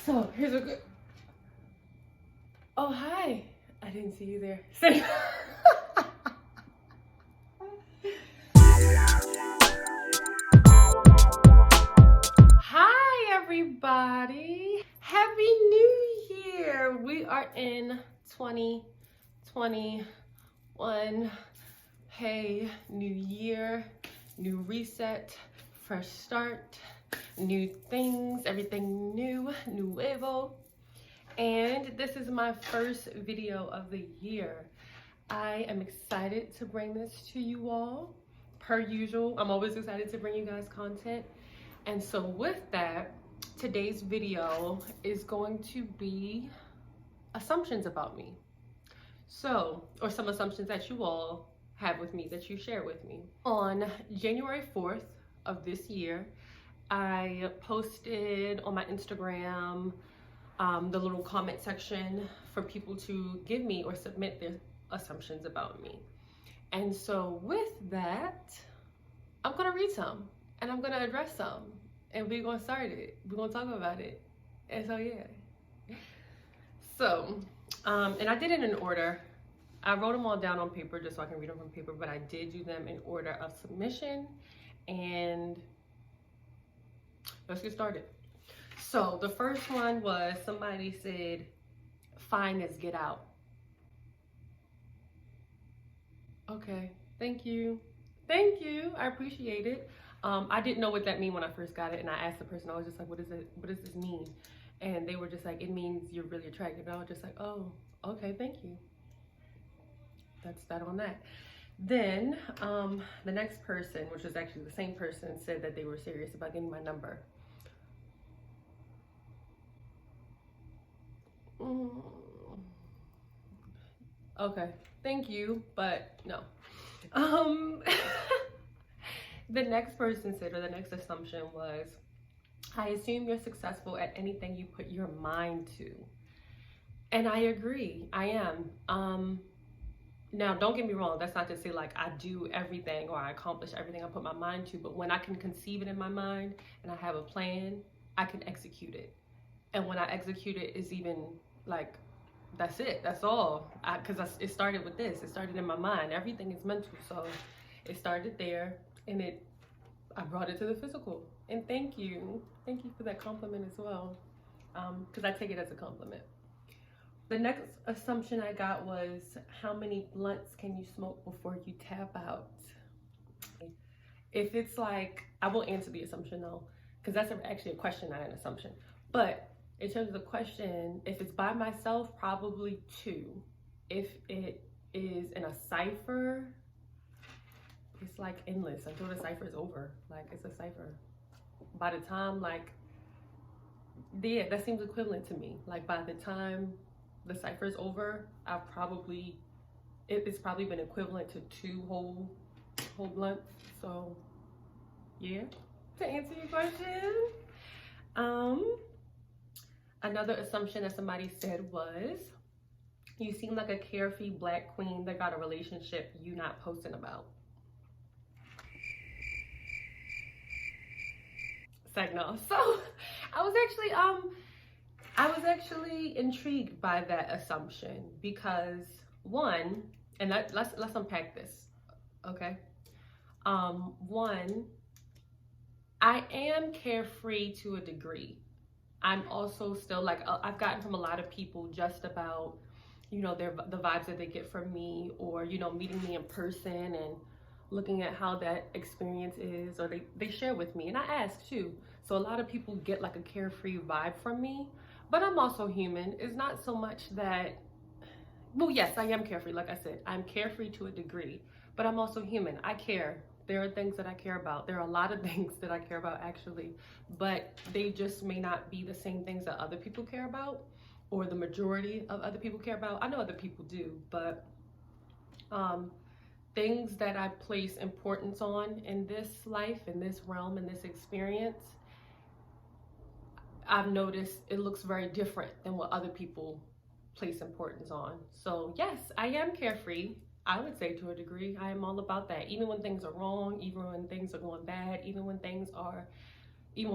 So here's a good. Oh, hi. I didn't see you there. Hi, everybody. Happy New Year. We are in 2021. Hey, new year, new reset, fresh start, new things, everything new, nuevo. And this is my first video of the year. I am excited to bring this to you all. Per usual, I'm always excited to bring you guys content. And so with that, today's video is going to be assumptions about me. So, or some assumptions that you all have with me, that you share with me. On January 4th of this year, I posted on my Instagram the little comment section for people to give me or submit their assumptions about me. And so with that, I'm gonna read some and I'm gonna address some and we're gonna start it. We're gonna talk about it. And so yeah. So, and I did it in order. I wrote them all down on paper just so I can read them from paper, but I did do them in order of submission. And let's get started. So the first one was somebody said, fine as get out. Okay, thank you. Thank you, I appreciate it. I didn't know what that meant when I first got it, and I asked the person, I was just like, what is it? What does this mean? And they were just like, it means you're really attractive. And I was just like, oh, okay, thank you. That's that on that. Then the next person, which was actually the same person, said that they were serious about getting my number. Okay, thank you, but no. The next person said, or the next assumption was, I assume you're successful at anything you put your mind to. And I agree, I am. Now, don't get me wrong, that's not to say like I do everything or I accomplish everything I put my mind to, but when I can conceive it in my mind and I have a plan, I can execute it. And when I execute it, it's even like, that's it, that's all. Because it started with this, it started in my mind. Everything is mental, so it started there and I brought it to the physical. And thank you for that compliment as well, because I take it as a compliment. The next assumption I got was, how many blunts can you smoke before you tap out? If it's like, I won't answer the assumption though, because that's actually a question, not an assumption. But in terms of the question, if it's by myself, probably 2. If it is in a cipher, it's like endless until the cipher is over. Like, it's a cipher. By the time, like, yeah, that seems equivalent to me. Like, by the time the cipher is over, it's probably been equivalent to 2 whole blunts. So yeah, to answer your question. Another assumption that somebody said was, you seem like a carefree black queen that got a relationship you not posting about. It's like, no. So I was actually intrigued by that assumption because, one, and let's unpack this, okay? One, I am carefree to a degree. I'm also still like, I've gotten from a lot of people just about, you know, the vibes that they get from me, or, you know, meeting me in person and looking at how that experience is, or they share with me, and I ask too. So a lot of people get like a carefree vibe from me, but I'm also human. It's not so much that, well, yes, I am carefree. Like I said, I'm carefree to a degree, but I'm also human. I care. There are things that I care about. There are a lot of things that I care about actually, but they just may not be the same things that other people care about, or the majority of other people care about. I know other people do, but things that I place importance on in this life, in this realm, in this experience, I've noticed it looks very different than what other people place importance on. So yes, I am carefree. I would say to a degree, I am all about that. Even when things are wrong, even when things are going bad, even when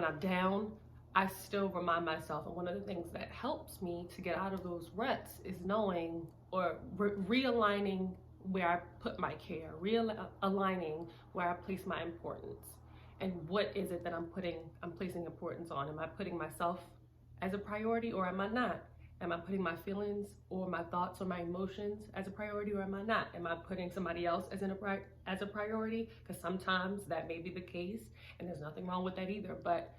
I'm down, I still remind myself, and one of the things that helps me to get out of those ruts is knowing or realigning where I put my care, realigning where I place my importance, and what is it that I'm placing importance on. Am I putting myself as a priority, or am I not? Am I putting my feelings or my thoughts or my emotions as a priority, or am I not? Am I putting somebody else as a priority? Because sometimes that may be the case, and there's nothing wrong with that either. But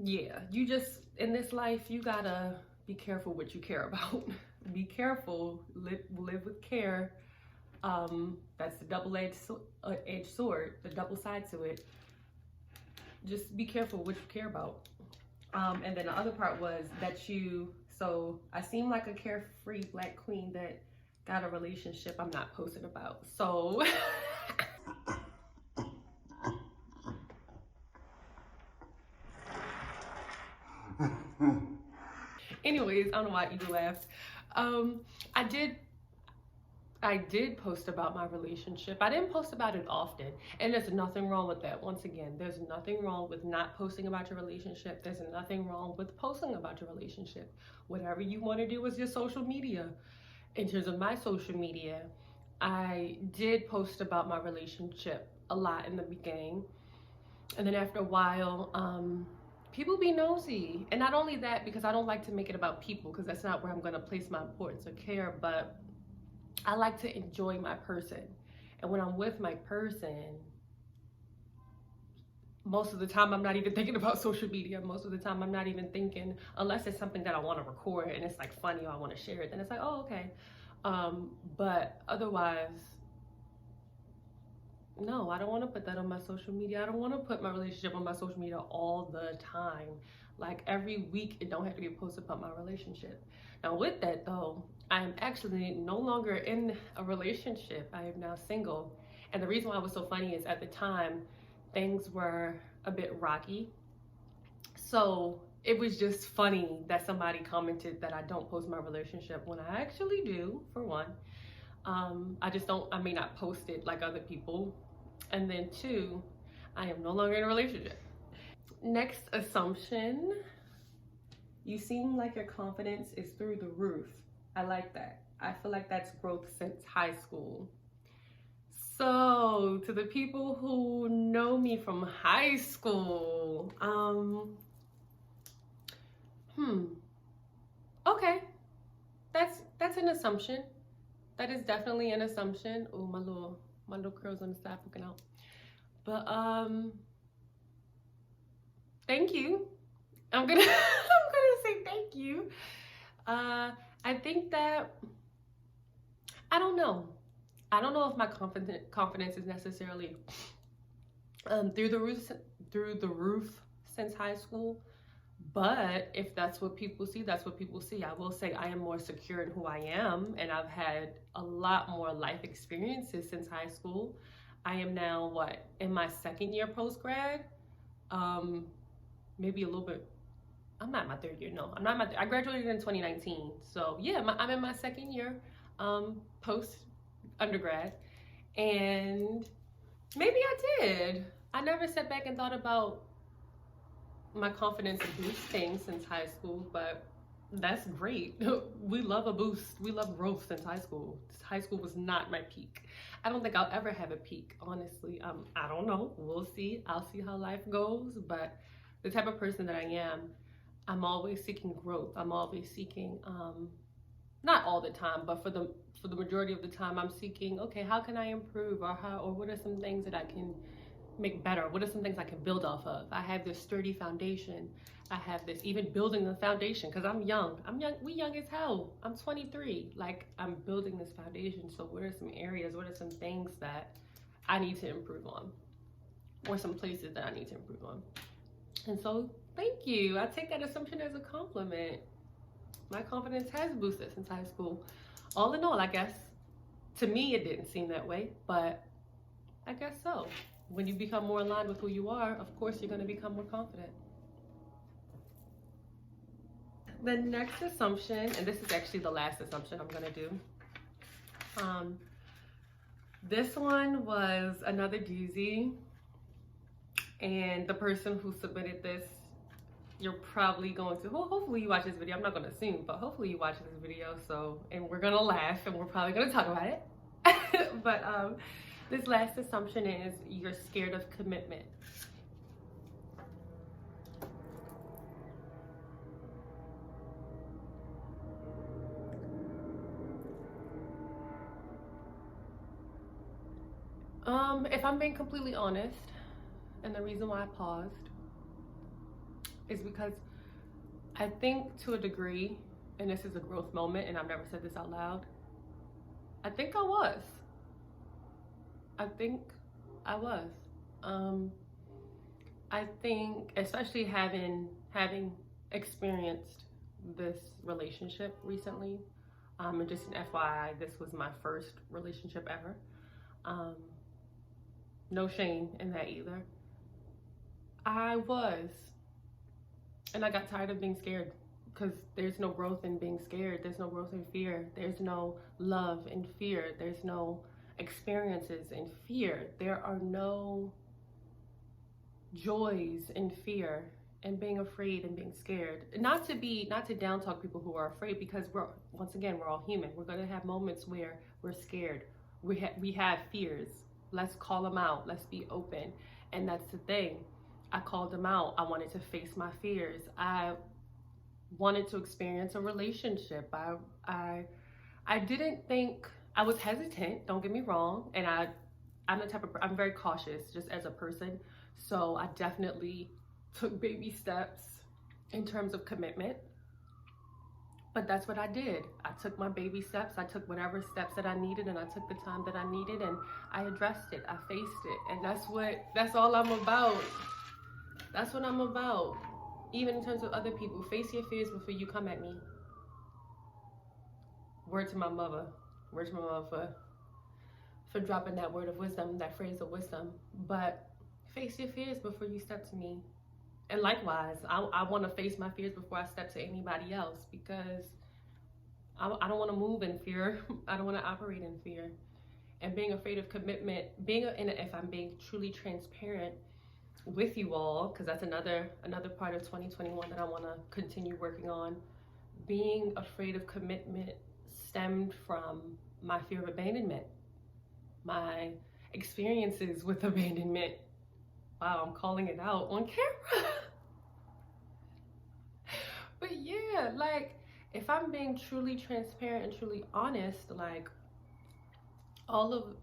yeah, you just, in this life, you gotta be careful what you care about. Be careful, live with care. That's the double-edged sword, the double side to it. Just be careful what you care about. And then the other part was that so I seem like a carefree Black queen that got a relationship I'm not posting about. So anyways, I don't know why Eagle laughed. I did post about my relationship. I didn't post about it often, and there's nothing wrong with that. Once again, there's nothing wrong with not posting about your relationship. There's nothing wrong with posting about your relationship. Whatever you want to do is your social media. In terms of my social media, I did post about my relationship a lot in the beginning, and then after a while, people be nosy. And not only that, because I don't like to make it about people, because that's not where I'm going to place my importance or care, but I like to enjoy my person. And when I'm with my person, most of the time I'm not even thinking about social media. Most of the time I'm not even thinking, unless it's something that I want to record and it's like funny or I want to share it, then it's like, oh, okay. But otherwise, no, I don't want to put that on my social media. I don't want to put my relationship on my social media all the time. Like every week, it don't have to be posted about my relationship. Now with that though, I am actually no longer in a relationship. I am now single. And the reason why it was so funny is at the time, things were a bit rocky. So it was just funny that somebody commented that I don't post my relationship when I actually do, for one. I may not post it like other people. And then two, I am no longer in a relationship. Next assumption, you seem like your confidence is through the roof. I like that. I feel like that's growth since high school. So to the people who know me from high school, okay, that's an assumption. That is definitely an assumption. Oh, my little curls on the side poking out. But thank you. I'm gonna say thank you. I think that I don't know if my confidence is necessarily through the roof since high school. But if that's what people see, that's what people see. I will say I am more secure in who I am, and I've had a lot more life experiences since high school. I am now, in my second year post-grad? Maybe a little bit. I'm not in my third year, no. I graduated in 2019. So yeah, I'm in my second year post-undergrad. And maybe I did. I never sat back and thought about my confidence boosting since high school, but that's great. We love a boost. We love growth since high school. High school was not my peak. I don't think I'll ever have a peak, honestly. I don't know. We'll see. I'll see how life goes. But the type of person that I am, I'm always seeking growth. I'm always seeking, not all the time, but for the majority of the time, I'm seeking, okay, how can I improve, or what are some things that I can make better? What are some things I can build off of? I have this sturdy foundation. I have this, even building the foundation, because I'm young. We young as hell. I'm 23. Like, I'm building this foundation. So what are some areas, what are some things that I need to improve on? Or some places that I need to improve on? And so, thank you. I take that assumption as a compliment. My confidence has boosted since high school. All in all, I guess, to me, it didn't seem that way, but I guess so. When you become more aligned with who you are, of course, you're going to become more confident. The next assumption, and this is actually the last assumption I'm going to do. This one was another doozy. And the person who submitted this, you're probably going to, hopefully you watch this video. I'm not going to assume, but hopefully you watch this video. So, and we're going to laugh and we're probably going to talk about it. But this last assumption is you're scared of commitment. If I'm being completely honest, and the reason why I paused is because I think to a degree, and this is a growth moment, and I've never said this out loud, I think I was. I think, especially having experienced this relationship recently, and just an FYI, this was my first relationship ever. No shame in that either. I was, and I got tired of being scared, because there's no growth in being scared. There's no growth in fear. There's no love in fear. There's no experiences in fear. There are no joys in fear and being afraid and being scared. Not to down talk people who are afraid, because once again, we're all human. We're going to have moments where we're scared. We have fears. Let's call them out. Let's be open. And that's the thing. I called them out. I wanted to face my fears. I wanted to experience a relationship. I didn't think, I was hesitant, don't get me wrong. And I'm very cautious just as a person. So I definitely took baby steps in terms of commitment. But that's what I did. I took my baby steps. I took whatever steps that I needed, and I took the time that I needed, and I addressed it. I faced it. And that's all I'm about. That's what I'm about. Even in terms of other people, face your fears before you come at me. Word to my mother. Word to my mother for dropping that word of wisdom, that phrase of wisdom. But face your fears before you step to me. And likewise, I want to face my fears before I step to anybody else, because I don't want to move in fear. I don't want to operate in fear. And being afraid of commitment, if I'm being truly transparent with you all, because that's another part of 2021 that I want to continue working on. Being afraid of commitment stemmed from my fear of abandonment, my experiences with abandonment. Wow, I'm calling it out on camera. But yeah, like, if I'm being truly transparent and truly honest, like, I was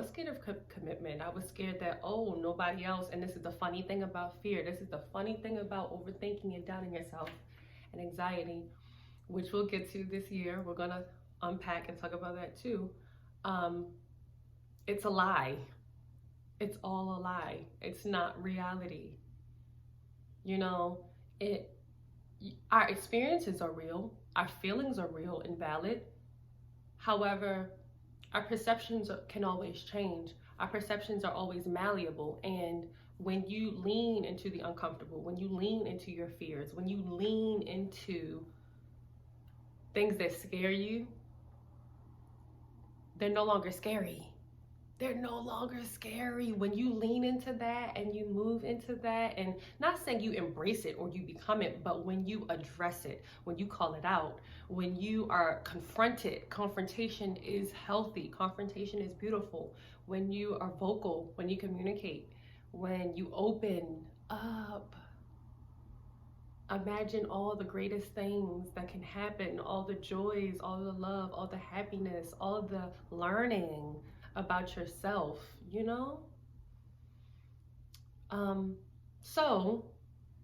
scared of commitment. I was scared that, oh, nobody else, and this is the funny thing about fear. This is the funny thing about overthinking and doubting yourself and anxiety, which we'll get to this year. We're gonna unpack and talk about that too. It's a lie. It's all a lie. It's not reality. You know, our experiences are real. Our feelings are real and valid. However, our perceptions can always change. Our perceptions are always malleable. And when you lean into the uncomfortable, when you lean into your fears, when you lean into things that scare you, they're no longer scary. They're no longer scary when you lean into that and you move into that. And not saying you embrace it or you become it, but when you address it, when you call it out, when you are confronted. Confrontation is healthy. Confrontation is beautiful. When you are vocal, when you communicate, when you open up. Imagine all the greatest things that can happen, all the joys, all the love, all the happiness, all the learning about yourself, you know? So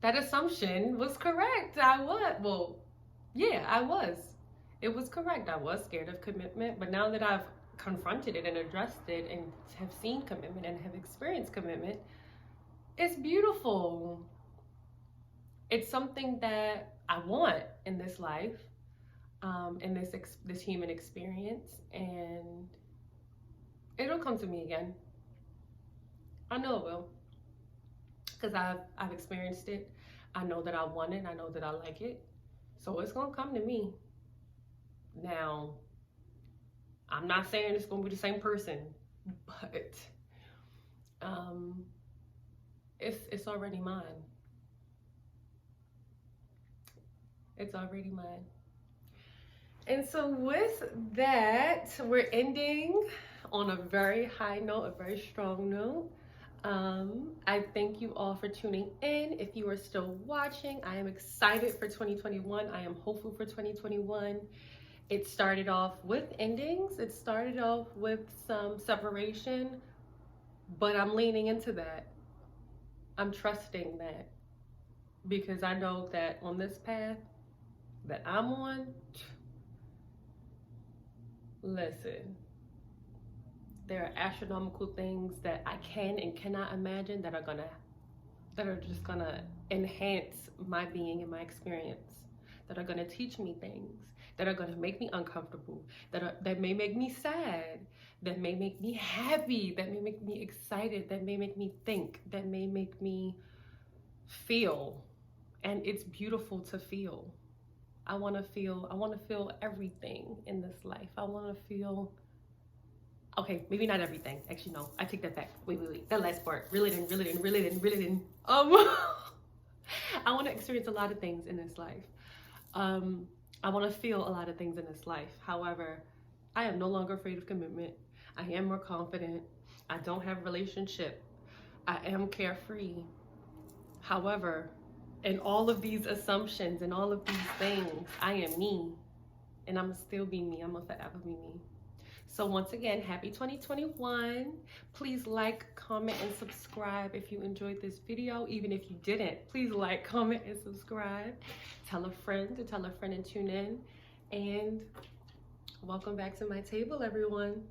that assumption was correct. I was. It was correct. I was scared of commitment, but now that I've confronted it and addressed it and have seen commitment and have experienced commitment, it's beautiful. It's something that I want in this life, in this human experience, and it'll come to me again. I know it will, because I've experienced it. I know that I want it. I know that I like it. So it's gonna come to me. Now, I'm not saying it's gonna be the same person, but It's already mine. It's already mine. And so with that, we're ending on a very high note, a very strong note. I thank you all for tuning in. If you are still watching, I am excited for 2021. I am hopeful for 2021. It started off with endings. It started off with some separation, but I'm leaning into that. I'm trusting that, because I know that on this path that I'm on, listen, there are astronomical things that I can and cannot imagine that are just gonna enhance my being and my experience, that are gonna teach me things, that are gonna make me uncomfortable, that may make me sad, that may make me happy, that may make me excited, that may make me think, that may make me feel. And it's beautiful to feel. I want to feel everything in this life. I want to feel, okay, maybe not everything. Actually, no, I take that back. Wait. That last part. Reel it in. I want to experience a lot of things in this life. I want to feel a lot of things in this life. However, I am no longer afraid of commitment. I am more confident. I don't have a relationship. I am carefree. However, in all of these assumptions and all of these things, I am me, and I'm gonna still be me. I'm gonna forever be me. So once again, happy 2021. Please like, comment, and subscribe if you enjoyed this video. Even if you didn't, please like, comment, and subscribe. Tell a friend to tell a friend and tune in. And welcome back to my table, everyone.